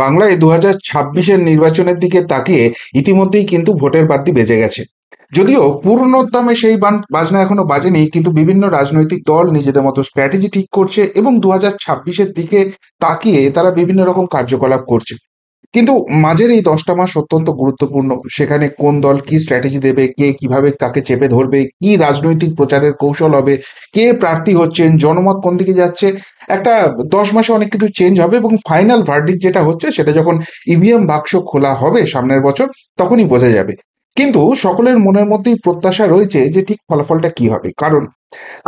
বাংলায় 2026-এর নির্বাচনের দিকে তাকিয়ে ইতিমধ্যেই কিন্তু ভোটের বাদ্যি বেজে গেছে। যদিও পূর্ণোদ্যমে সেই বাজনা এখনো বাজেনি, কিন্তু বিভিন্ন রাজনৈতিক দল নিজেদের মতো স্ট্র্যাটেজি ঠিক করছে এবং 2026-এর দিকে তাকিয়ে তারা বিভিন্ন রকম কার্যকলাপ করছে। কিন্তু মাঝের এই 10টা মাস অত্যন্ত গুরুত্বপূর্ণ। সেখানে কোন দল কি স্ট্র্যাটেজি দেবে, কে কিভাবে তাকে চেপে ধরবে, কি রাজনৈতিক প্রচারের কৌশল হবে, কে প্রার্থী হচ্ছেন, জনমত কোন দিকে যাচ্ছে, একটা 10 মাসে অনেক কিছু চেঞ্জ হবে এবং ফাইনাল ভার্ডিক্ট যেটা হচ্ছে সেটা যখন ইভিএম বাক্স খোলা হবে সামনের বছর, তখনই বোঝা যাবে। কিন্তু সকলের মনের মধ্যেই প্রত্যাশা রয়েছে যে ঠিক ফলাফলটা কি হবে। কারণ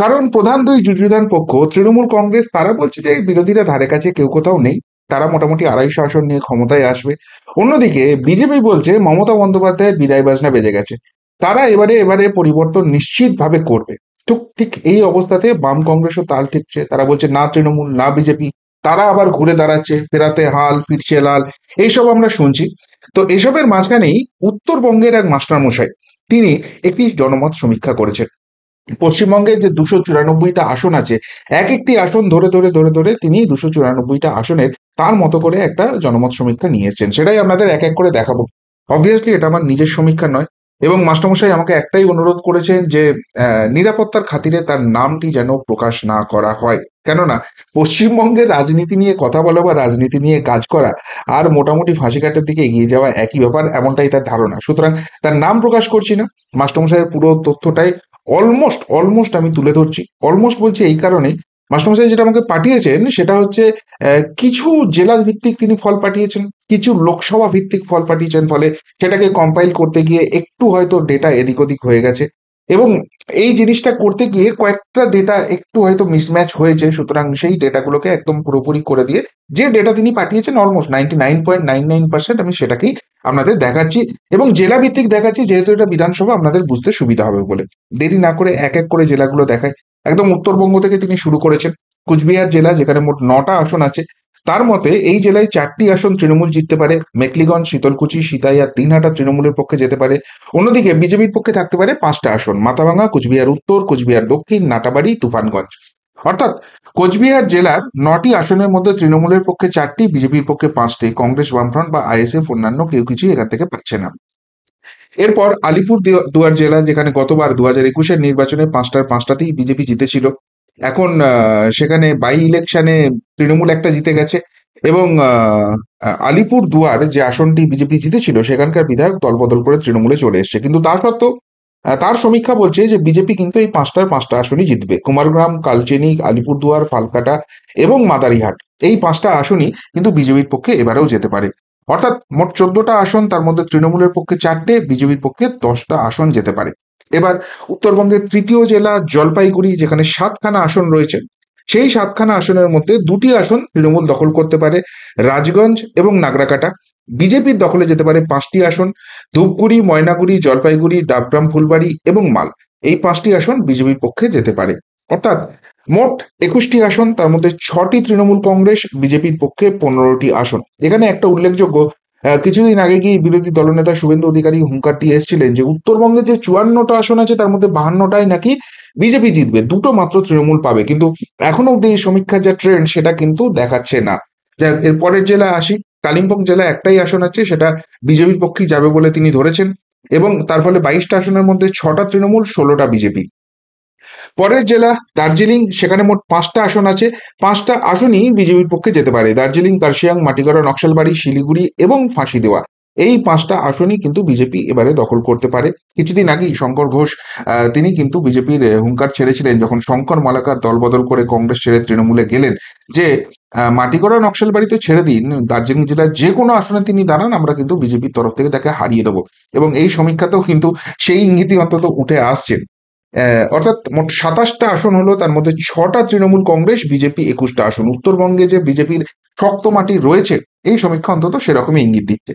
কারণ প্রধান দুই যুযুধান পক্ষ তৃণমূল কংগ্রেস তারা বলছে যে বিরোধীরা ধারে কাছে কেউ কোথাও নেই, তারা মোটামুটি 250 আসন নিয়ে ক্ষমতায় আসবে। অন্যদিকে বিজেপি বলছে মমতা বন্দ্যোপাধ্যায়ের বিদায় বাজনা বেজে গেছে, তারা এবারে এবারে পরিবর্তন নিশ্চিতভাবে করবে। ঠিক ঠিক এই অবস্থাতে বাম কংগ্রেসও তাল ঠিকছে, তারা বলছে না তৃণমূল না বিজেপি, তারা আবার ঘুরে দাঁড়াচ্ছে, ফেরাতে হাল ফিরছে লাল, এইসব আমরা শুনছি। তো এসবের মাঝখানেই উত্তরবঙ্গের এক মাস্টারমশাই তিনি একটি জনমত সমীক্ষা করেছেন। পশ্চিমবঙ্গে যে 294টা আসন আছে, এক একটি আসন ধরে ধরে ধরে ধরে তিনি 294টা আসনের তার মতো করে একটা জনমত সমীক্ষা নিয়ে এসেছেন, সেটাই আপনাদের এক এক করে দেখাবো। অবভিয়াসলি এটা আমার নিজের সমীক্ষা নয়, এবং মাস্টারমশাই আমাকে একটাই অনুরোধ করেছেন যে নিরাপত্তার খাতিরে তার নামটি যেন প্রকাশ না করা হয়। কেননা পশ্চিমবঙ্গের রাজনীতি নিয়ে কথা বলা বা রাজনীতি নিয়ে কাজ করা আর মোটামুটি ফাঁসি কাটার দিকে এগিয়ে যাওয়া একই ব্যাপার, এমনটাই তার ধারণা। সুতরাং তার নাম প্রকাশ করছি না, মাস্টারমশাইয়ের পুরো তথ্যটাই অলমোস্ট অলমোস্ট আমি তুলে ধরছি। অলমোস্ট বলছি এই কারণে, মাস্টারমশাই যেটা আমাকে পাঠিয়েছেন সেটা হচ্ছে কিছু জেলা ভিত্তিক তিনি ফল পাঠিয়েছেন, কিছু লোকসভা ভিত্তিক ফল পাঠিয়েছেন, ফলে সেটাকে কম্পাইল করতে গিয়ে একটু হয়তো ডেটা এদিক ওদিক হয়ে গেছে, এবং এই জিনিসটা করতে গিয়ে কয়েকটা ডেটা একটু হয়তো মিসম্যাচ হয়েছে। সুতরাং সেই ডেটাগুলোকে একদম পুরোপুরি করে দিয়ে যে ডেটা তিনি পাঠিয়েছেন অলমোস্ট 99.99% আমি সেটাকেই আপনাদের দেখাচ্ছি, এবং জেলা ভিত্তিক দেখাচ্ছি যেহেতু এটা বিধানসভা, আপনাদের বুঝতে সুবিধা হবে বলে। দেরি না করে এক এক করে জেলাগুলো দেখায়। একদম উত্তরবঙ্গ থেকে তিনি শুরু করেছেন। কুচবিহার জেলা, যেখানে মোট 9টা আসন আছে, তার মতে এই জেলায় 4টি আসন তৃণমূল জিততে পারে। মেখলিগঞ্জ, শীতলকুচি, সিতাই আর দিনহাটা তৃণমূলের পক্ষে যেতে পারে। অন্যদিকে বিজেপির পক্ষে থাকতে পারে 5টা আসন: মাথাভাঙা, কুচবিহার উত্তর, কুচবিহার দক্ষিণ, নাটাবাড়ি, তুফানগঞ্জ। অর্থাৎ কোচবিহার জেলার 9টি আসনের মধ্যে তৃণমূলের পক্ষে 4টি, বিজেপির পক্ষে 5টি, কংগ্রেস, বামফ্রন্ট বা আইএসএফ অন্যান্য কেউ কিছুই এখান থেকে পাচ্ছে না। এরপর আলিপুর দুয়ার জেলা, যেখানে গতবার 2021-এর নির্বাচনে 5টার 5টাতেই বিজেপি জিতেছিল। এখন সেখানে বাই ইলেকশনে তৃণমূল একটা জিতে গেছে, এবং আলিপুর দুয়ার যে আসনটি বিজেপি জিতেছিল সেখানকার বিধায়ক দলবদল করে তৃণমূলে চলে এসছে। কিন্তু তা সত্ত্বেও তার সমীক্ষা বলছে যে বিজেপি কিন্তু এই 5টার 5টা আসনই জিতবে। কুমারগ্রাম, কালচিনি, আলিপুরদুয়ার, ফালকাটা এবং মাদারিহাট, এই 5টা আসনই কিন্তু বিজেপির পক্ষে এবারেও যেতে পারে। অর্থাৎ মোট 14টা আসন, তার মধ্যে তৃণমূলের পক্ষে 4টে, বিজেপির পক্ষে 10টা আসন যেতে পারে। এবার উত্তরবঙ্গের তৃতীয় জেলা জলপাইগুড়ি, যেখানে 7খানা আসন রয়েছে, সেই 7খানা আসনের মধ্যে 2টি আসন তৃণমূল দখল করতে পারে, রাজগঞ্জ এবং নাগরাকাটা। বিজেপির দখলে যেতে পারে 5টি আসন: ধূপগুড়ি, ময়নাগুড়ি, জলপাইগুড়ি, ডাবগ্রাম, ফুলবাড়ি এবং মাল। এই 5টি আসন বিজেপির পক্ষে যেতে পারে। অর্থাৎ মোট 21টি আসন, তার মধ্যে 6টি তৃণমূল কংগ্রেস, বিজেপির পক্ষে 15টি আসন। এখানে একটা উল্লেখযোগ্য, কিছুদিন আগে গিয়ে বিরোধী দলনেতা শুভেন্দু অধিকারী হুঙ্কার দিয়ে এসেছিলেন যে উত্তরবঙ্গে যে 54টা আসন আছে তার মধ্যে 52টাই নাকি বিজেপি জিতবে, 2টো মাত্র তৃণমূল পাবে। কিন্তু এখনো অব্দি এই সমীক্ষার যা ট্রেন্ড সেটা কিন্তু দেখাচ্ছে না। যা এর পরের জেলা আসি, কালিম্পং জেলা একটাই আসন আছে, সেটা বিজেপির পক্ষেই যাবে বলে তিনি ধরেছেন, এবং তার ফলে 22টা আসনের মধ্যে 6টা তৃণমূল, 16টা বিজেপি। পরের জেলা দার্জিলিং, সেখানে মোট 5টা আসন আছে, 5টা আসনই বিজেপির পক্ষে যেতে পারে। দার্জিলিং, কার্শিয়াং, মাটিগড়া, নকশালবাড়ি, শিলিগুড়ি এবং ফাঁসি দেওয়া, এই 5টা আসনই কিন্তু বিজেপি এবারে দখল করতে পারে। কিছুদিন আগেই শঙ্কর ঘোষ তিনি কিন্তু বিজেপির হুঙ্কার ছেড়েছিলেন, যখন শঙ্কর মালাকার দল বদল করে কংগ্রেস ছেড়ে তৃণমূলে গেলেন, যে মাটিগড়া, নকশালবাড়ি তো ছেড়ে দিন, দার্জিলিং জেলার যে কোনো আসনে তিনি দাঁড়ান, আমরা কিন্তু বিজেপির তরফ থেকে তাকে হারিয়ে দেবো। এবং এই সমীক্ষাতেও কিন্তু সেই ইঙ্গিতই অন্তত উঠে আসছে। অর্থাৎ মোট 27টা আসন হলো, তার মধ্যে 6টা তৃণমূল কংগ্রেস, বিজেপি 21টা আসন। উত্তরবঙ্গে যে বিজেপির শক্ত মাটি রয়েছে, এই সমীক্ষা অন্তত সেরকমই ইঙ্গিত দিচ্ছে।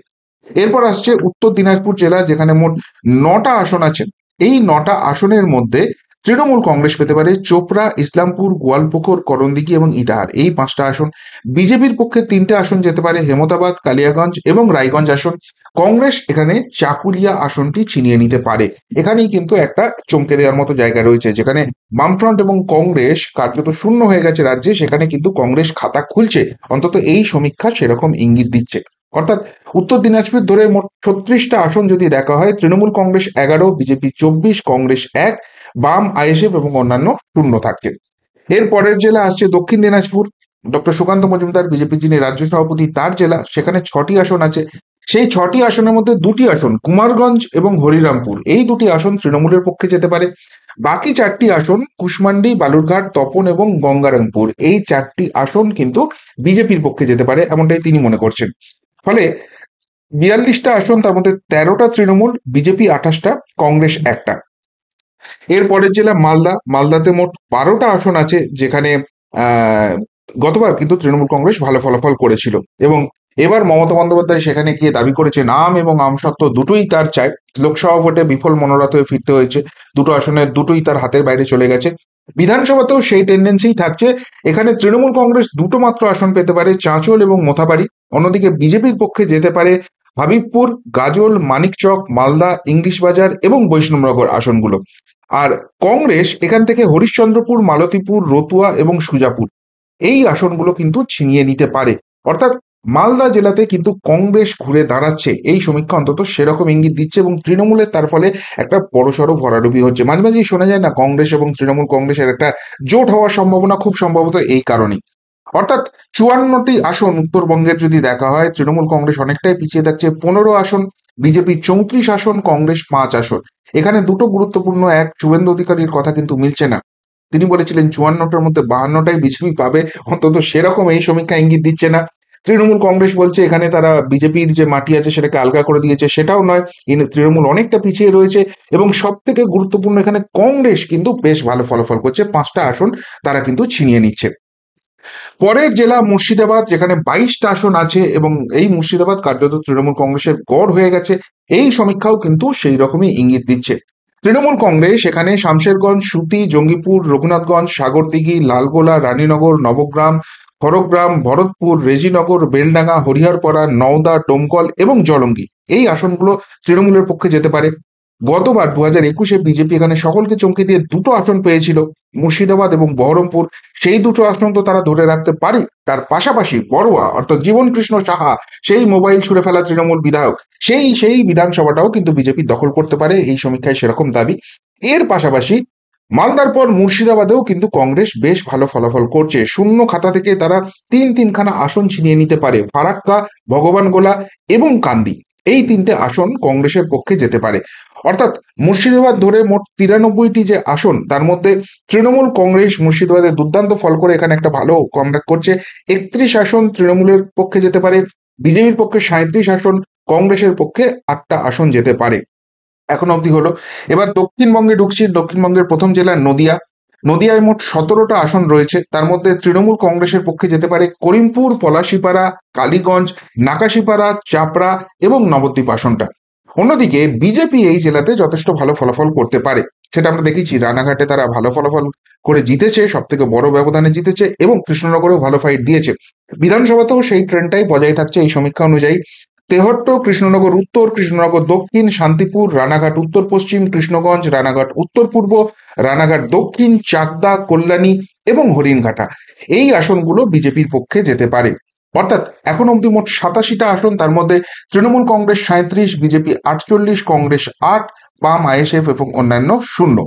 এরপর আসছে উত্তর দিনাজপুর জেলা, যেখানে মোট 9টা আসন আছে। এই 9টা আসনের মধ্যে তৃণমূল কংগ্রেস পেতে পারে চোপড়া, ইসলামপুর, গোয়ালপুকুর, করণদিঘি এবং ইটাহার, এই 5টা আসন। বিজেপির পক্ষে 3টে আসন যেতে পারে, হেমতাবাদ, কালিয়াগঞ্জ এবং রায়গঞ্জ আসন। কংগ্রেস এখানে চাকুলিয়া আসনটি ছিনিয়ে নিতে পারে। এখানেই কিন্তু একটা চমকে দেওয়ার মতো জায়গা রয়েছে, যেখানে বামফ্রন্ট এবং কংগ্রেস কার্যত শূন্য হয়ে গেছে রাজ্যে, সেখানে কিন্তু কংগ্রেস খাতা খুলছে, অন্তত এই সমীক্ষা সেরকম ইঙ্গিত দিচ্ছে। অর্থাৎ উত্তর দিনাজপুর ধরে মোট 36টা আসন যদি দেখা হয়, তৃণমূল কংগ্রেস 11, বিজেপি 24, কংগ্রেস 1, বাম, আইএসএফ এবং অন্যান্য শূন্য থাকছে। এর পরের জেলা আসছে দক্ষিণ দিনাজপুর। ডক্টর সুকান্ত মজুমদার, বিজেপি যিনি রাজ্য সভাপতি, তার জেলা। সেখানে 6টি আসন আছে। সেই 6টি আসনের মধ্যে 2টি আসন কুমারগঞ্জ এবং হরিরামপুর, এই 2টি আসন তৃণমূলের পক্ষে যেতে পারে। বাকি 4টি আসন কুশমান্ডি, বালুরঘাট, তপন এবং গঙ্গারামপুর, এই 4টি আসন কিন্তু বিজেপির পক্ষে যেতে পারে, এমনটাই তিনি মনে করছেন। ফলে 42টা আসন, তার মধ্যে 13টা তৃণমূল, বিজেপি 28টা, কংগ্রেস 1টা। এর পরের জেলা মালদা। মালদাতে মোট 12টা আসন আছে, যেখানে আহ গতবার কিন্তু তৃণমূল কংগ্রেস ভালো ফলাফল করেছিল, এবং এবার মমতা বন্দ্যোপাধ্যায় সেখানে গিয়ে দাবি করেছেন আম এবং আমসত্ত্ব দুটোই তার চাই। লোকসভা ভোটে বিফল মনোরথ হয়ে ফিরতে হয়েছে, দুটো আসনের দুটোই তার হাতের বাইরে চলে গেছে। বিধানসভাতেও সেই টেন্ডেন্সিই থাকছে। এখানে তৃণমূল কংগ্রেস দুটো মাত্র আসন পেতে পারে, চাঁচল এবং মোথাবাড়ি। অন্যদিকে বিজেপির পক্ষে যেতে পারে হাবিবপুর, গাজল, মানিকচক, মালদা, ইংলিশ বাজার এবং বৈষ্ণবনগর আসনগুলো। আর কংগ্রেস এখান থেকে হরিশ্চন্দ্রপুর, মালতীপুর, রতুয়া এবং সুজাপুর, এই আসনগুলো কিন্তু ছিনিয়ে নিতে পারে। অর্থাৎ মালদা জেলাতে কিন্তু কংগ্রেস ঘুরে দাঁড়াচ্ছে, এই সমীক্ষা অন্তত সেরকম ইঙ্গিত দিচ্ছে, এবং তৃণমূলের তার ফলে একটা বড়সড় ভরাডুবি হচ্ছে। মাঝে মাঝেই শোনা যায় না কংগ্রেস এবং তৃণমূল কংগ্রেসের একটা জোট হওয়ার সম্ভাবনা, খুব সম্ভবত এই কারণেই। অর্থাৎ 54টি আসন উত্তরবঙ্গের যদি দেখা হয়, তৃণমূল কংগ্রেস অনেকটাই পিছিয়ে থাকছে, 15 আসন, বিজেপি 34 আসন, কংগ্রেস 5 আসন। এখানে দুটো গুরুত্বপূর্ণ, এক, শুভেন্দু অধিকারীর কথা কিন্তু মিলছে না। তিনি বলেছিলেন 54টার মধ্যে 52টাই বিজেপি পাবে, অন্তত সেরকম এই সমীক্ষা ইঙ্গিত দিচ্ছে না। তৃণমূল কংগ্রেস বলছে এখানে তারা বিজেপির যে মাটি আছে সেটাকে আলগা করে দিয়েছে, সেটাও নয়, তৃণমূল অনেকটা পিছিয়ে রয়েছে। এবং সব থেকে গুরুত্বপূর্ণ, এখানে কংগ্রেস কিন্তু বেশ ভালো ফলাফল করছে, 5টা আসন তারা কিন্তু ছিনিয়ে নিচ্ছে। পরের জেলা মুর্শিদাবাদ, যেখানে 22টা আসন আছে, এবং এই মুর্শিদাবাদ কার্যত তৃণমূল কংগ্রেসের গড় হয়ে গেছে, এই সমীক্ষাও কিন্তু সেই রকমই ইঙ্গিত দিচ্ছে। তৃণমূল কংগ্রেস এখানে শামশেরগঞ্জ, সুতি, জঙ্গিপুর, রঘুনাথগঞ্জ, সাগরদিঘি, লালগোলা, রানীনগর, নবগ্রাম, খড়গ্রাম, ভরতপুর, রেজিনগর, বেলডাঙ্গা, হরিহরপাড়া, নওদা, ডোমকল এবং জলঙ্গি, এই আসনগুলো তৃণমূলের পক্ষে যেতে পারে। গতবার 2021-এ বিজেপি এখানে সকলকে চমকে দিয়ে 2টো আসন পেয়েছিল, মুর্শিদাবাদ এবং বহরমপুর। সেই 2টো আসন তো তারা ধরে রাখতে পারে। তার পাশাপাশি বড়ুয়া অর্থাৎ জীবন কৃষ্ণ সাহা, সেই মোবাইল ছুড়ে ফেলা তৃণমূল বিধায়ক, সেই বিধানসভাটাও কিন্তু বিজেপি দখল করতে পারে, এই সমীক্ষায় সেরকম দাবি। এর পাশাপাশি মালদার পর মুর্শিদাবাদেও কিন্তু কংগ্রেস বেশ ভালো ফলাফল করছে। শূন্য খাতা থেকে তারা তিনখানা আসন ছিনিয়ে নিতে পারে, ফারাক্কা, ভগবানগোলা এবং কান্দি, এই 3টে আসন কংগ্রেসের পক্ষে যেতে পারে। অর্থাৎ মুর্শিদাবাদ ধরে মোট 93টি যে আসন, তার মধ্যে তৃণমূল কংগ্রেস মুর্শিদাবাদে দুর্দান্ত ফল করে এখানে একটা ভালো কমব্যাক করছে। 31 আসন তৃণমূলের পক্ষে যেতে পারে, বিজেপির পক্ষে 37 আসন, কংগ্রেসের পক্ষে 8টা আসন যেতে পারে। এখন অবধি হলো। এবার দক্ষিণবঙ্গে ঢুকছি। দক্ষিণবঙ্গের প্রথম জেলা নদিয়া। নদিয়ায় মোট 17টা আসন রয়েছে, তার মধ্যে তৃণমূল কংগ্রেসের পক্ষে যেতে পারে করিমপুর, পলাশিপাড়া, কালীগঞ্জ, নাকাশিপাড়া, চাপড়া এবং নবদ্বীপ আসনটা। অন্যদিকে বিজেপি এই জেলাতে যথেষ্ট ভালো ফলাফল করতে পারে, সেটা আমরা দেখেছি। রানাঘাটে তারা ভালো ফলাফল করে জিতেছে, সব থেকে বড় ব্যবধানে জিতেছে, এবং কৃষ্ণনগরেও ভালো ফাইট দিয়েছে। বিধানসভাতেও সেই ট্রেন্ডটাই বজায় থাকছে এই সমীক্ষা অনুযায়ী। তেহট্ট, কৃষ্ণনগর উত্তর, কৃষ্ণনগর দক্ষিণ, শান্তিপুর, রানাঘাট উত্তর পশ্চিম, কৃষ্ণগঞ্জ, রানাঘাট উত্তর পূর্ব, রানাঘাট দক্ষিণ, চাকদা, কল্যাণী এবং হরিণঘাটা, এই আসনগুলো বিজেপির পক্ষে যেতে পারে। অর্থাৎ এখন অবধি মোট 87টা আসন, তার মধ্যে তৃণমূল কংগ্রেস 37, বিজেপি 48, কংগ্রেস 8, বাম, আইএসএফ এবং অন্যান্য 0।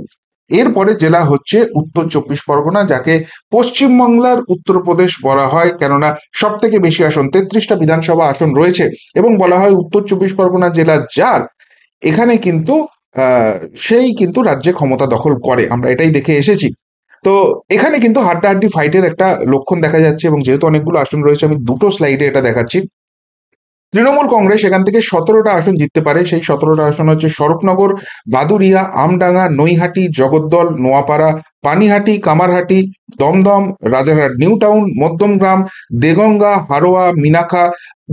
এরপরে জেলা হচ্ছে উত্তর 24 পরগনা, যাকে পশ্চিমবাংলার উত্তরপ্রদেশ বলা হয়, কেননা সব থেকে বেশি আসন, 33টা বিধানসভা আসন রয়েছে, এবং বলা হয় উত্তর 24 পরগনা জেলা যার, এখানে কিন্তু সেই কিন্তু রাজ্যে ক্ষমতা দখল করে, আমরা এটাই দেখে এসেছি। তো এখানে কিন্তু হাড্ডাহাড্ডি ফাইটের একটা লক্ষণ দেখা যাচ্ছে, এবং যেহেতু অনেকগুলো আসন রয়েছে, আমি দুটো স্লাইডে এটা দেখাচ্ছি। তৃণমূল কংগ্রেস এখান থেকে 17টা আসন জিততে পারে। সেই 17টা আসন হচ্ছে স্বরূপনগর, বাদুরিয়া, আমডাঙ্গা, নৈহাটি, জগদ্দল, নোয়াপাড়া, পানিহাটি, কামারহাটি, দমদম, রাজারহাট নিউ টাউন, মধ্যমগ্রাম, দেগঙ্গা, হারোয়া, মিনাখা,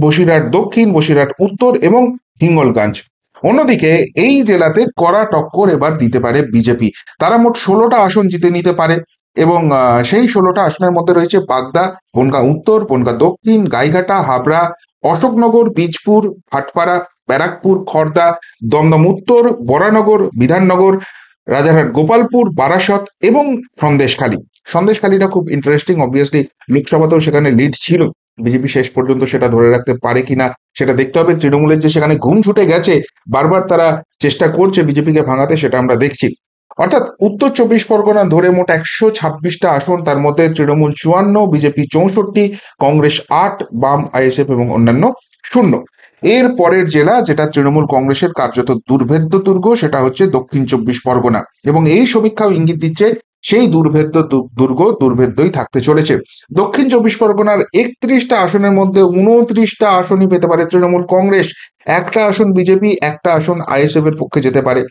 বসিরহাট দক্ষিণ, বসিরহাট উত্তর এবং হিঙ্গলগঞ্জ। অন্যদিকে এই জেলাতে কড়া টক্কর এবার দিতে পারে বিজেপি। তারা মোট 16টা আসন জিতে নিতে পারে এবং সেই 16টা আসনের মধ্যে রয়েছে বাগদা, বনগাঁ উত্তর, বনগাঁ দক্ষিণ, গাইঘাটা, হাবড়া, অশোকনগর, বীজপুর, ভাটপাড়া, ব্যারাকপুর, খড়দা, দমদম উত্তর, বরানগর, বিধাননগর, রাজারহাট, গোপালপুর, বারাসত এবং সন্দেশখালী। সন্দেশখালীটা খুব ইন্টারেস্টিং, অবভিয়াসলি লোকসভাতেও সেখানে লিড ছিল, বিজেপি শেষ পর্যন্ত সেটা ধরে রাখতে পারে কিনা সেটা দেখতে হবে। তৃণমূলের যে সেখানে ঘুম ছুটে গেছে, বারবার তারা চেষ্টা করছে বিজেপিকে ভাঙাতে, সেটা আমরা দেখছি। অর্থাৎ উত্তর 24 পরগনা ধরে মোট 126টা আসন, তার মধ্যে তৃণমূল 54, বিজেপি 64, কংগ্রেস 8, বাম, আইএসএফ এবং অন্যান্য 0। এর পরের জেলা যেটা তৃণমূল কংগ্রেসের কার্যত দুর্ভেদ্য দুর্গ, সেটা হচ্ছে দক্ষিণ 24 পরগনা, এবং এই সমীক্ষাও ইঙ্গিত দিচ্ছে সেই দুর্ভেদ্য দুর্গ দুর্ভেদ্যই থাকতে চলেছে। দক্ষিণ 24 পরগনার 31টা আসনের মধ্যে 29টা আসনই পেতে পারে তৃণমূল কংগ্রেস, একটা আসন বিজেপি, একটা আসন আইএসএফ এর পক্ষে যেতে পারে।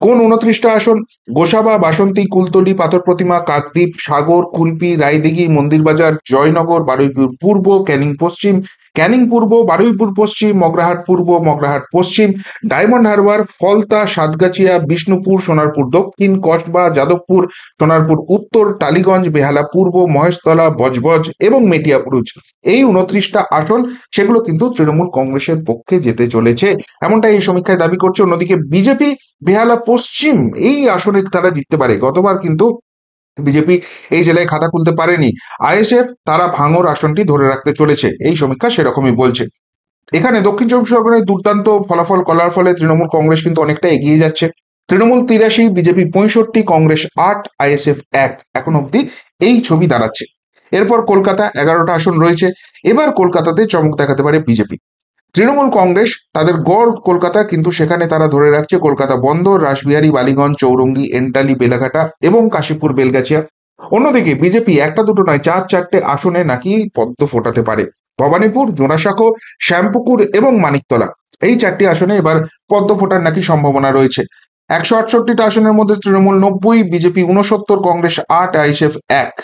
কোন 29টা আসন? গোসাবা, বাসন্তী, কুলতলি, পাথর প্রতিমা, কাকদ্বীপ, সাগর, কুলপি, রায়দিঘি, মন্দিরবাজার, জয়নগর, বারুইপুর পূর্ব, ক্যানিং পশ্চিম, ক্যানিং পূর্ব, বারুইপুর পশ্চিম, মগরাহাট পূর্ব, মগরাহাট পশ্চিম, ডায়মন্ড হারবার, ফলতা, সাতগাছিয়া, বিষ্ণুপুর, সোনারপুর দক্ষিণ, কসবা, যাদবপুর, সোনারপুর উত্তর, টালিগঞ্জ, বেহালা পূর্ব, মহেশতলা, বজবজ এবং মেটিয়াপুরুজ। এই 29টা আসন, সেগুলো কিন্তু তৃণমূল কংগ্রেসের পক্ষে যেতে চলেছে, এমনটা এই সমীক্ষায় দাবি করছে। অন্যদিকে বিজেপি বেহালা পশ্চিম এই আসনে তারা জিততে পারে। গতবার কিন্তু বিজেপি এই জেলায় খাতা খুলতে পারেনি। আইএসএফ তারা ভাঙর আসনটি ধরে রাখতে চলেছে, এই সমীক্ষা সেরকমই বলছে। এখানে দক্ষিণ 24 পরগনায় দুর্দান্ত ফলাফল করার ফলে তৃণমূল কংগ্রেস কিন্তু অনেকটা এগিয়ে যাচ্ছে। তৃণমূল 83, বিজেপি 65, কংগ্রেস 8, আইএসএফ 1, এখন অব্দি এই ছবি দাঁড়াচ্ছে। এরপর কলকাতা 11টা আসন রয়েছে। এবার কলকাতাতে চমক দেখাতে পারে বিজেপি। তৃণমূল কংগ্রেস তাদের গড় কলকাতা, কিন্তু সেখানে তারা ধরে রাখছে কলকাতা বন্দর, রাসবিহারী, বালিগঞ্জ, চৌরঙ্গি, এন্টালি, বেলাঘাটা এবং কাশীপুর বেলগাছিয়া। অন্যদিকে বিজেপি একটা দুটো নয়, 4-4টে আসনে নাকি পদ্ম ফোটাতে পারে। ভবানীপুর, জোড়াসাঁকো, শ্যামপুকুর এবং মানিকতলা, এই 4টি আসনে এবার পদ্ম ফোটার নাকি সম্ভাবনা রয়েছে। 168টা আসনের মধ্যে তৃণমূল 90, বিজেপি 69, কংগ্রেস 8, আইএসএফ 1।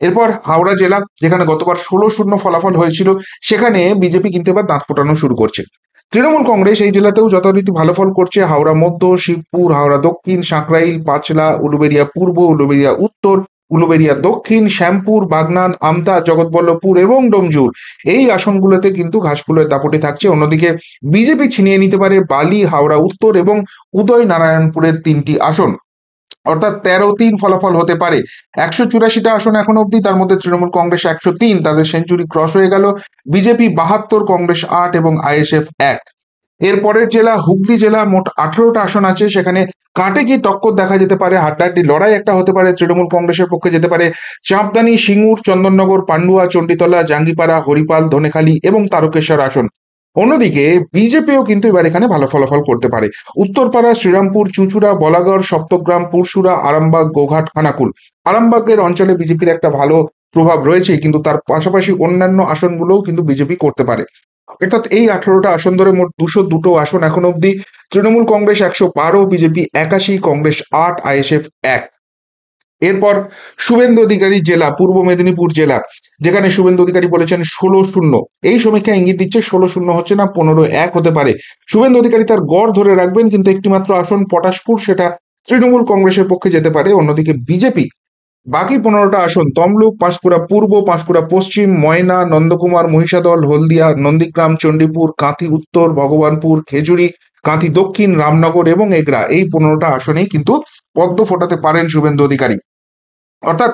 এরপর হাওড়া জেলা, যেখানে গতবার 16-0 ফলাফল হয়েছিল, সেখানে বিজেপি কিন্তু এবার দাঁত ফোটানো শুরু করছে। তৃণমূল কংগ্রেস এই জেলাতেও যথারীতি ভালো ফল করছে। হাওড়া মধ্য, শিবপুর, হাওড়া দক্ষিণ, সাঁকরাইল, পাঁচলা, উলুবেড়িয়া পূর্ব, উলুবেড়িয়া উত্তর, উলুবেড়িয়া দক্ষিণ, শ্যামপুর, বাগনান, আমতা, জগৎবল্লভপুর এবং ডোমজুর, এই আসনগুলোতে কিন্তু ঘাসফুলের দাপটে থাকছে। অন্যদিকে বিজেপি ছিনিয়ে নিতে পারে বালি, হাওড়া উত্তর এবং উদয় নারায়ণপুরের 3টি আসন, অর্থাৎ 13-3 ফলাফল হতে পারে। 184টা আসন এখন অব্দি, তার মধ্যে তৃণমূল কংগ্রেস 103, তাদের সেঞ্চুরি ক্রস হয়ে গেল। বিজেপি 72, কংগ্রেস 8 এবং আইএসএফ 1। এর পরের জেলা হুগলি জেলা, মোট 18টা আসন আছে, সেখানে কাটে কি টক্কর দেখা যেতে পারে, হাড্ডাহাড্ডি লড়াই একটা হতে পারে। তৃণমূল কংগ্রেসের পক্ষে যেতে পারে চাঁপদানি, সিঙ্গুর, চন্দননগর, পান্ডুয়া, চণ্ডীতলা, জাঙ্গিপাড়া, হরিপাল, ধনেখালি এবং তারকেশ্বর আসন। অন্যদিকে বিজেপিও কিন্তু এবার এখানে ভালো ফলাফল করতে পারে। উত্তরপাড়া, শ্রীরামপুর, চুঁচুড়া, বলাগড়, সপ্তগ্রাম, পুরসুরা, আরামবাগ, গোঘাট, খানাকুল। আরামবাগের অঞ্চলে বিজেপির একটা ভালো প্রভাব রয়েছে, কিন্তু তার পাশাপাশি অন্যান্য আসনগুলোও কিন্তু বিজেপি করতে পারে। অর্থাৎ এই 18টা আসন ধরে মোট 202 আসন এখন অব্দি। Trinamool Congress 112, BJP 81, Congress 8, ISF 1। এরপর শুভেন্দু অধিকারী জেলা, পূর্ব মেদিনীপুর জেলা, যেখানে শুভেন্দু অধিকারী বলেছেন 16-0। এই সমীক্ষা ইঙ্গিত দিচ্ছে 16-0 হচ্ছে না, 15-1 হতে পারে। শুভেন্দু অধিকারী তার গড় ধরে রাখবেন, কিন্তু একটি মাত্র আসন পটাশপুর, সেটা তৃণমূল কংগ্রেসের পক্ষে যেতে পারে। অন্যদিকে বিজেপি বাকি 15টা আসন তমলুক, পাঁশকুড়া পূর্ব, পাঁশকুড়া পশ্চিম, ময়না, নন্দকুমার, মহিষাদল, হলদিয়া, নন্দীগ্রাম, চণ্ডীপুর, কাঁথি উত্তর, ভগবানপুর, খেজুরি, কাঁথি দক্ষিণ, রামনগর এবং এগরা, এই 15টা আসনেই কিন্তু পদ্ম ফোটাতে পারেন শুভেন্দু অধিকারী। অর্থাৎ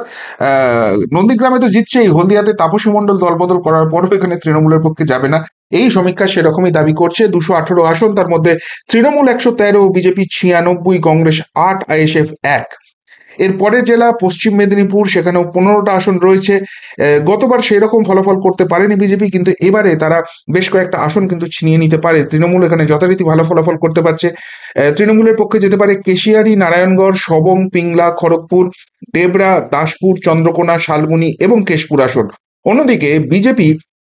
নন্দীগ্রামে তো জিতছেই, হলদিয়াতে তাপসী মণ্ডল দলবদল করার পরও এখানে তৃণমূলের পক্ষে যাবে না, এই সমীক্ষা সেরকমই দাবি করছে। 218 আসন, তার মধ্যে তৃণমূল 113, বিজেপি 96, কংগ্রেস 8, আইএসএফ 1। এর পরের জেলা পশ্চিম মেদিনীপুর, সেখানেও 15টা আসন রয়েছে। গতবার সেই রকম ফলাফল করতে পারেনি বিজেপি, কিন্তু এবারে তারা বেশ কয়েকটা আসন কিন্তু ছিনিয়ে নিতে পারে। তৃণমূল এখানে যথারীতি ভালো ফলাফল করতে পারছে। তৃণমূলের পক্ষে যেতে পারে কেশিয়ারি, নারায়ণগড়, সবং, পিংলা, খড়গপুর, ডেবরা, দাসপুর, চন্দ্রকোনা, শালবনী এবং কেশপুর আসন। অন্যদিকে বিজেপি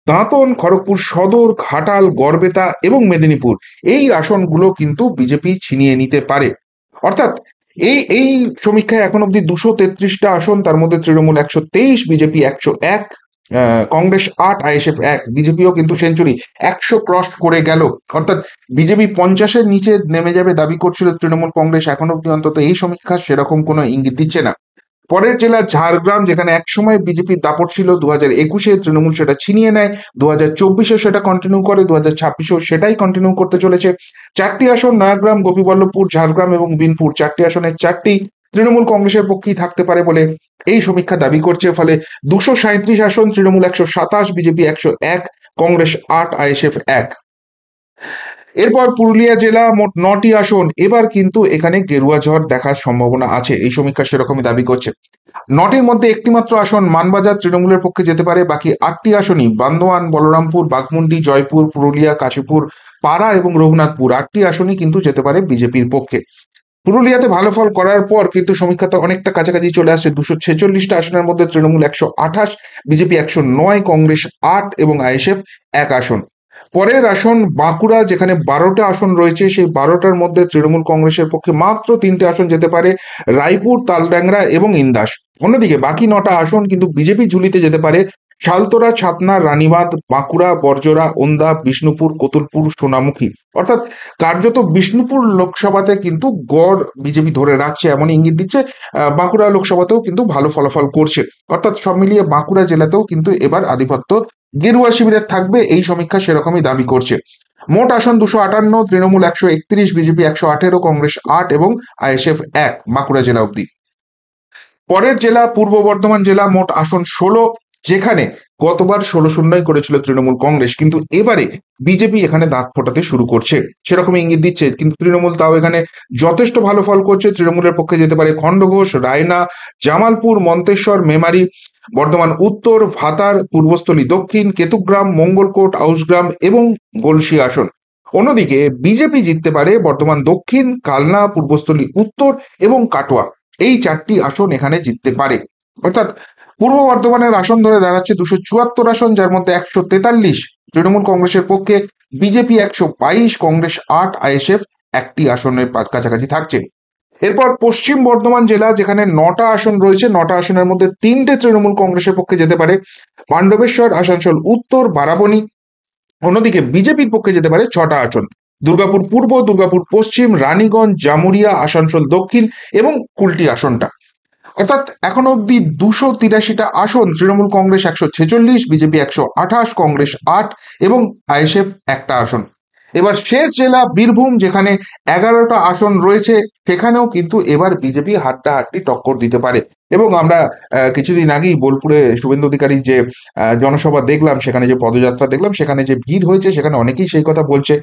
দাঁতন, খড়গপুর সদর, ঘাটাল, গড়বেতা এবং মেদিনীপুর, এই আসনগুলো কিন্তু বিজেপি ছিনিয়ে নিতে পারে। অর্থাৎ এই এই সমীক্ষায় এখন অব্দি 233টা আসন, তার মধ্যে তৃণমূল 123, বিজেপি 101, কংগ্রেস 8, আইএসএফ 1, বিজেপিও কিন্তু সেঞ্চুরি 100 ক্রস করে গেল। অর্থাৎ বিজেপি 50-এর নিচে নেমে যাবে দাবি করছিল তৃণমূল কংগ্রেস, এখন অব্দি অন্তত এই সমীক্ষা সেরকম কোনো ইঙ্গিত দিচ্ছে না। পরের জেলা ঝাড়গ্রাম, যেখানে একসময় বিজেপির দাপট ছিল, 2021-এ তৃণমূল সেটা ছিনিয়ে নেয়, 2024-এও সেটা কন্টিনিউ করে, 2026-এও সেটাই কন্টিনিউ করতে চলেছে। 4টি আসন নয়াগ্রাম, গোপীবল্লভপুর, ঝাড়গ্রাম এবং বিনপুর, 4টি আসনের 4টি তৃণমূল কংগ্রেসের পক্ষেই থাকতে পারে বলে এই সমীক্ষা দাবি করছে। ফলে 237 আসন, তৃণমূল 127, বিজেপি 101, কংগ্রেস 8, আইএসএফ 1। এরপর পুরুলিয়া জেলা, মোট 9টি আসন। এবার কিন্তু এখানে গেরুয়া ঝড় দেখার সম্ভাবনা আছে, এই সমীক্ষা সেরকমই দাবি করছে। 9টির মধ্যে একটি মাত্র আসন মানবাজার তৃণমূলের পক্ষে যেতে পারে, বাকি 8টি আসনই বান্দোয়ান, বলরামপুর, বাঘমুন্ডি, জয়পুর, পুরুলিয়া, কাশীপুর, পাড়া এবং রঘুনাথপুর, 8টি আসনই কিন্তু যেতে পারে বিজেপির পক্ষে। পুরুলিয়াতে ভালো ফল করার পর কিন্তু সমীক্ষাতে অনেকটা কাছাকাছি চলে আসছে। 246টা আসনের মধ্যে তৃণমূল 128, বিজেপি 109, কংগ্রেস 8 এবং আইএসএফ 1 আসন। পরের আসন বাঁকুড়া, যেখানে 12টা আসন রয়েছে, সেই 12টার মধ্যে তৃণমূল কংগ্রেসের পক্ষে মাত্র 3টে আসন যেতে পারে, রায়পুর, তালড্যাংরা এবং ইন্দাস। অন্যদিকে বাকি 9টা আসন কিন্তু বিজেপি ঝুলিতে যেতে পারে, সালতোরা, ছাতনা, রানীবাঁধ, বাঁকুড়া, বরজোড়া, ওন্দা, বিষ্ণুপুর, কতুলপুর, সোনামুখী। অর্থাৎ কার্যত বিষ্ণুপুর লোকসভাতে কিন্তু গড় বিজেপি ধরে রাখছে, এমন ইঙ্গিত দিচ্ছে। বাঁকুড়া লোকসভাতেও কিন্তু ভালো ফলাফল করছে। অর্থাৎ সব মিলিয়ে বাঁকুড়া জেলাতেও কিন্তু এবার আধিপত্য গেরুয়া শিবিরের থাকবে, এই সমীক্ষা সেরকমই দাবি করছে। মোট আসন 258, তৃণমূল 131, বিজেপি 118, কংগ্রেস 8 এবং আইএসএফ 1, বাঁকুড়া জেলা অব্দি। পরের জেলা পূর্ব বর্ধমান জেলা, মোট আসন 16, যেখানে গতবার 16-0 করেছিল তৃণমূল কংগ্রেস, কিন্তু এবারে বিজেপি এখানে দাঁত ফোটাতে শুরু করছে, সেরকম ইঙ্গিত দিচ্ছে। কিন্তু তৃণমূল তাও এখানে যথেষ্ট ভালো ফল করছে। তৃণমূলের পক্ষে যেতে পারে খণ্ডঘোষ, রায়না, জামালপুর, মন্তেশ্বর, মেমারি, বর্ধমান উত্তর, ভাতার, পূর্বস্থলী দক্ষিণ, কেতুগ্রাম, মঙ্গলকোট, আউসগ্রাম এবং গলসি আসন। অন্যদিকে বিজেপি জিততে পারে বর্ধমান দক্ষিণ, কালনা, পূর্বস্থলী উত্তর এবং কাটোয়া, এই 4টি আসন এখানে জিততে পারে। অর্থাৎ পূর্ব বর্ধমানের আসন ধরে দাঁড়াচ্ছে 274 আসন, যার মধ্যে 143 তৃণমূল কংগ্রেসের পক্ষে, বিজেপি 122, কংগ্রেস 8, আইএসএফ 1টি আসনের কাছাকাছি থাকছে। এরপর পশ্চিম বর্ধমান জেলা, যেখানে 9টা আসন রয়েছে, 9টা আসনের মধ্যে 3টে তৃণমূল কংগ্রেসের পক্ষে যেতে পারে, পাণ্ডবেশ্বর, আসানসোল উত্তর, বারাবণী। অন্যদিকে বিজেপির পক্ষে যেতে পারে 6টা আসন, দুর্গাপুর পূর্ব, দুর্গাপুর পশ্চিম, রানীগঞ্জ, জামুরিয়া, আসানসোল দক্ষিণ এবং কুলটি আসনটা। অর্থাৎ এখনো অব্দি 283টা আসন, তৃণমূল কংগ্রেস 146, বিজেপি 128, কংগ্রেস 8 এবং আইএসএফ 1টা আসন। এবার শেষ জেলা বীরভূম, যেখানে 11টা আসন রয়েছে, সেখানেও কিন্তু এবার বিজেপি হাড্ডাহাড্ডি টক্কর দিতে পারে। এবং আমরা কিছুদিন আগেই বোলপুরে শুভেন্দু অধিকারীর যে জনসভা দেখলাম, সেখানে যে পদযাত্রা দেখলাম, সেখানে যে ভিড় হয়েছে, সেখানে অনেকেই সেই কথা বলছে।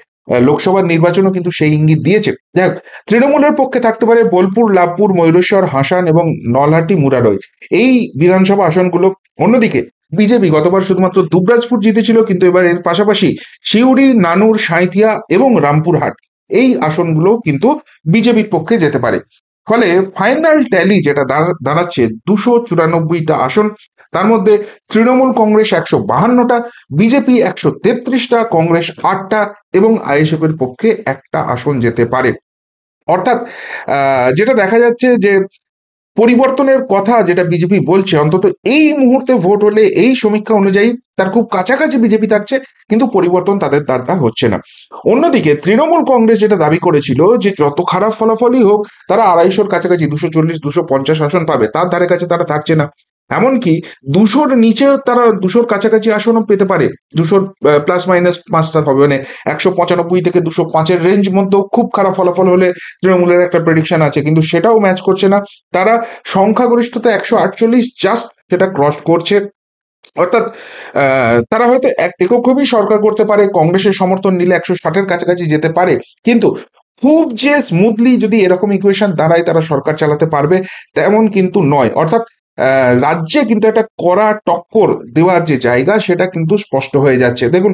লোকসভার নির্বাচনও কিন্তু সেই ইঙ্গিত দিয়েছে। যাই হোক, তৃণমূলের পক্ষে থাকতে পারে বোলপুর, লাভপুর, ময়ূরেশ্বর, হাসান এবং নলহাটি, মুরারই, এই বিধানসভা আসনগুলো। অন্যদিকে বিজেপি গতবার শুধুমাত্র দুবরাজপুর জিতেছিল, কিন্তু এবার এর পাশাপাশি সিউড়ি, নানুর, সাঁইথিয়া এবং রামপুরহাট, এই আসনগুলো কিন্তু বিজেপির পক্ষে যেতে পারে। ফলে ফাইনাল ট্যালি যেটা দাঁড়াচ্ছে 294টা আসন, তার মধ্যে তৃণমূল কংগ্রেস 152টা, বিজেপি 133টা, কংগ্রেস 8টা এবং আইএসএফ এর পক্ষে 1টা আসন যেতে পারে। অর্থাৎ যেটা দেখা যাচ্ছে যে পরিবর্তনের কথা যেটা বিজেপি বলছে, অন্তত এই মুহূর্তে ভোট হলে এই সমীক্ষা অনুযায়ী তার খুব কাছাকাছি বিজেপি থাকছে, কিন্তু পরিবর্তন তাদের দ্বারা হচ্ছে না। অন্যদিকে তৃণমূল কংগ্রেস যেটা দাবি করেছিল যে যত খারাপ ফলাফলই হোক, তারা 250-র কাছাকাছি 240-250 আসন পাবে, তার ধারে কাছে তারা থাকছে না। এমনকি 200-র নিচেও তারা 200-র কাছাকাছি আসনও পেতে পারে, 200 প্লাস মাইনাস 5টা হবে, মানে 195 থেকে 205-এর রেঞ্জ মধ্যেও খুব খারাপ ফলাফল হলে তৃণমূলের একটা প্রেডিকশন আছে, কিন্তু সেটাও ম্যাচ করছে না। তারা সংখ্যাগরিষ্ঠতা 148 জাস্ট সেটা ক্রস করছে। অর্থাৎ তারা হয়তো এককভাবেই সরকার করতে পারে, কংগ্রেসের সমর্থন নিলে 160-এর কাছাকাছি যেতে পারে, কিন্তু খুব যে স্মুথলি যদি এরকম ইকুয়েশন দাঁড়ায় তারা সরকার চালাতে পারবে, তেমন কিন্তু নয়। অর্থাৎ রাজ্যে কিন্তু একটা কড়া টক্কর দেওয়ার যে জায়গা, সেটা কিন্তু স্পষ্ট হয়ে যাচ্ছে। দেখুন,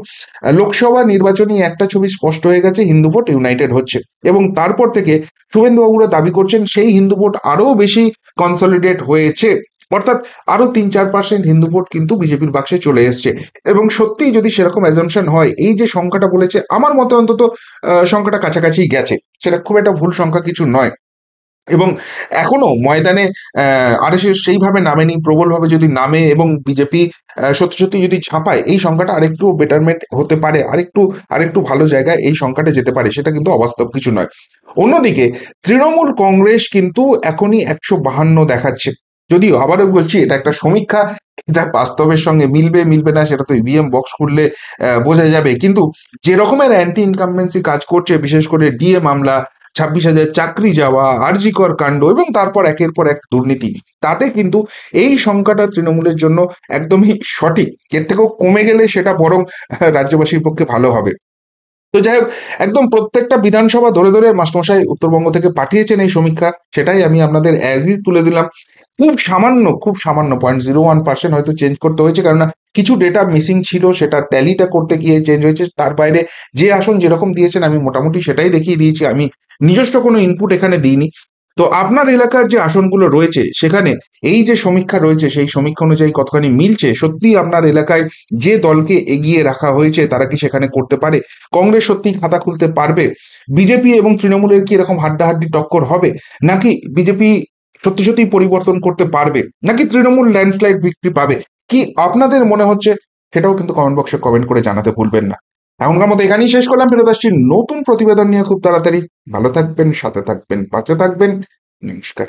লোকসভা নির্বাচনী একটা ছবি স্পষ্ট হয়ে গেছে, হিন্দু ভোট ইউনাইটেড হচ্ছে, এবং তারপর থেকে শুভেন্দু বাবুরা দাবি করছেন সেই হিন্দু ভোট আরো বেশি কনসলিডেট হয়েছে। অর্থাৎ আরো 3-4% হিন্দু ভোট কিন্তু বিজেপির বাক্সে চলে এসছে। এবং সত্যিই যদি সেরকম অ্যাজাম্পশন হয়, এই যে সংখ্যাটা বলেছে, আমার মতে অন্তত সংখ্যাটা কাছাকাছি গেছে, সেটা খুব একটা ভুল সংখ্যা কিছু নয়। এবং এখনো ময়দানে আরএসএস সেইভাবে নামেনি, প্রবলভাবে যদি নামে এবং বিজেপি সত্যি সত্যি যদি ঝাঁপায়, এই সংখ্যাটা আরেকটু বেটারমেন্ট হতে পারে, আরেকটু আরেকটু ভালো জায়গায় এই সংখ্যাটা যেতে পারে, সেটা কিন্তু অবাস্তব কিছু নয়। অন্যদিকে তৃণমূল কংগ্রেস কিন্তু এখনই 152 দেখাচ্ছে। যদিও আবারও বলছি, এটা একটা সমীক্ষা, এটা বাস্তবের সঙ্গে মিলবে মিলবে না সেটা তো ইভিএম বক্স খুললে বোঝা যাবে। কিন্তু যে রকমের অ্যান্টি ইনকামবেন্সি কাজ করছে, বিশেষ করে ডিএ মামলা, 26,000 চাকরি যাওয়া, আরজিকর কাণ্ড এবং তারপর একের পর এক দুর্নীতি, তাতে কিন্তু এই সংখ্যাটা তৃণমূলের জন্য একদমই সঠিক। এর থেকেও কমে গেলে সেটা বরং রাজ্যবাসীর পক্ষে ভালো হবে। তো যাই হোক, একদম প্রত্যেকটা বিধানসভা ধরে ধরে মাস্টারমশাই উত্তরবঙ্গ থেকে পাঠিয়েছেন এই সমীক্ষা, সেটাই আমি আপনাদের অ্যাজ ইজ তুলে দিলাম। খুব সামান্য 0.01% হয়তো চেঞ্জ করতে হয়েছে, কারণ কিছু ডেটা মিসিং ছিল, সেটা ট্যালিটা করতে গিয়ে চেঞ্জ হয়েছে। তার বাইরে যে আসন যেরকম দিয়েছেন আমি মোটামুটি সেটাই দেখিয়ে দিয়েছি, আমি নিজস্ব কোনো ইনপুট এখানে দিইনি। তো আপনার এলাকার যে আসনগুলো রয়েছে সেখানে এই যে সমীক্ষা রয়েছে, সেই সমীক্ষা অনুযায়ী কতখানি মিলছে, সত্যি আপনার এলাকায় যে দলকে এগিয়ে রাখা হয়েছে তারা কি সেখানে করতে পারে? কংগ্রেস সত্যি খাতা খুলতে পারবে? বিজেপি এবং তৃণমূলের কি এরকম হাড্ডাহাড্ডি টক্কর হবে, নাকি বিজেপি সত্যি সত্যি পরিবর্তন করতে পারবে, নাকি তৃণমূল ল্যান্ডস্লাইড ভিক্টরি পাবে? কি আপনাদের মনে হচ্ছে সেটাও কিন্তু কমেন্ট বক্সে কমেন্ট করে জানাতে ভুলবেন না। এখনকার মতো এখানেই শেষ করলাম, ফেরত আসছি নতুন প্রতিবেদন নিয়ে খুব তাড়াতাড়ি। ভালো থাকবেন, সাথে থাকবেন, পাশে থাকবেন। নমস্কার।